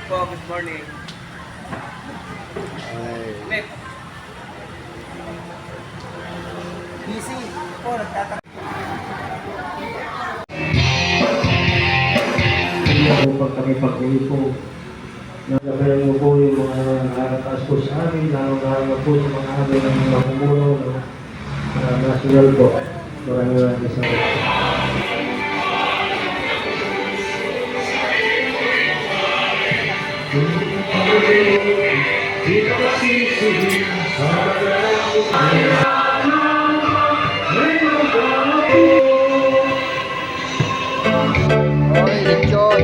po, good morning. Net. Busy po, nagtatak. Pag kami pag-uwi po, nagabayan mo po yung mga nakataas po sa amin, lalo po sa mga amin ng mga kumulo ng national po. Maraming salamat. Dito kasi sige, Oy, lechon.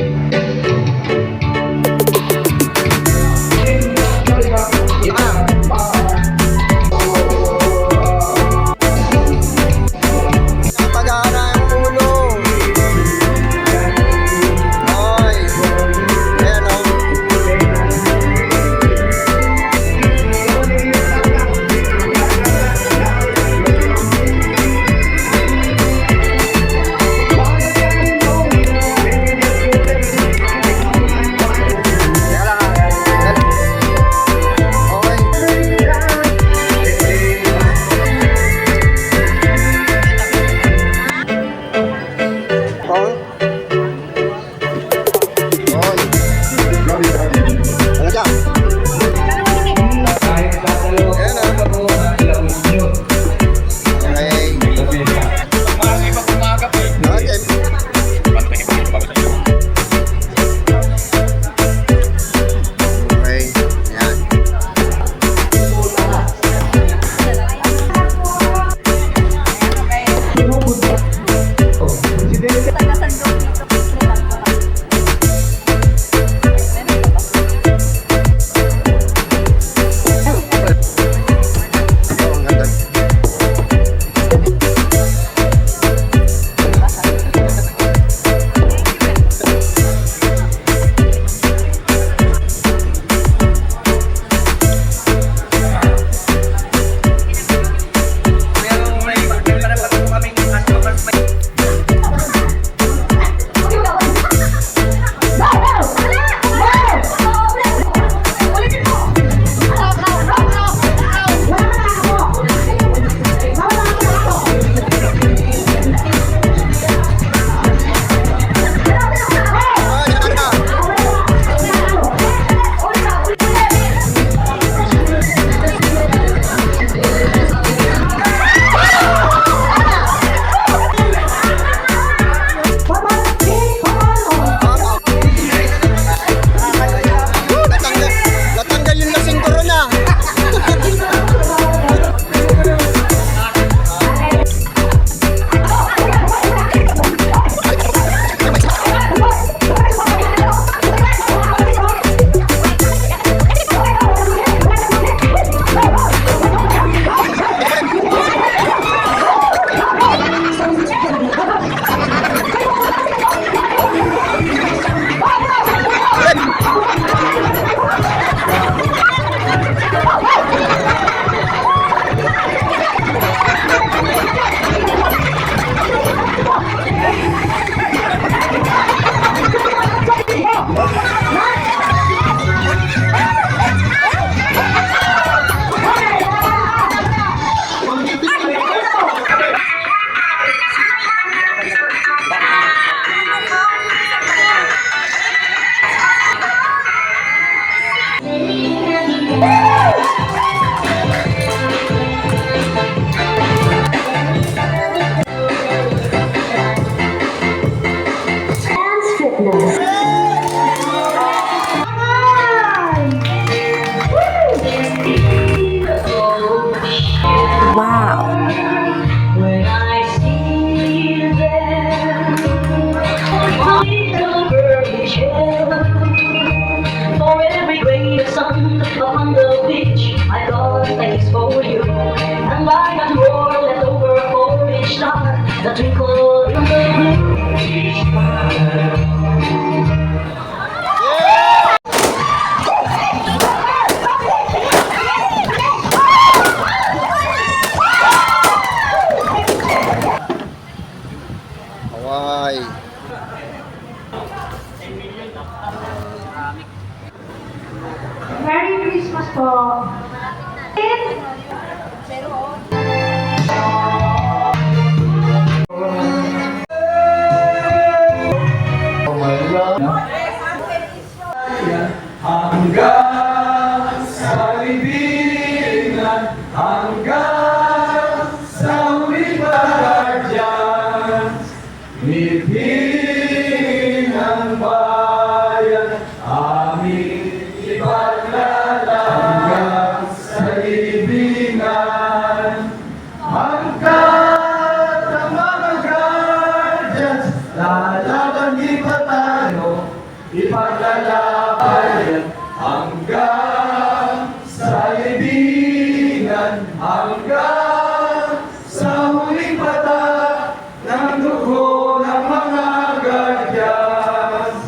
On the beach, I got thanks for you. And I got more left over for each star that twinkle in the blue. Hawaii. Christmas po. Hanggang sa libingan, hanggang sa huling guardians, ngipin ng bayan, aming ipaglalagay sa libingan. Hanggang ang mga guardians, lalaban di pa tayo, ipaglalaban hanggang sa libingan, hanggang sa huling patak ng dugo ng mga guardians.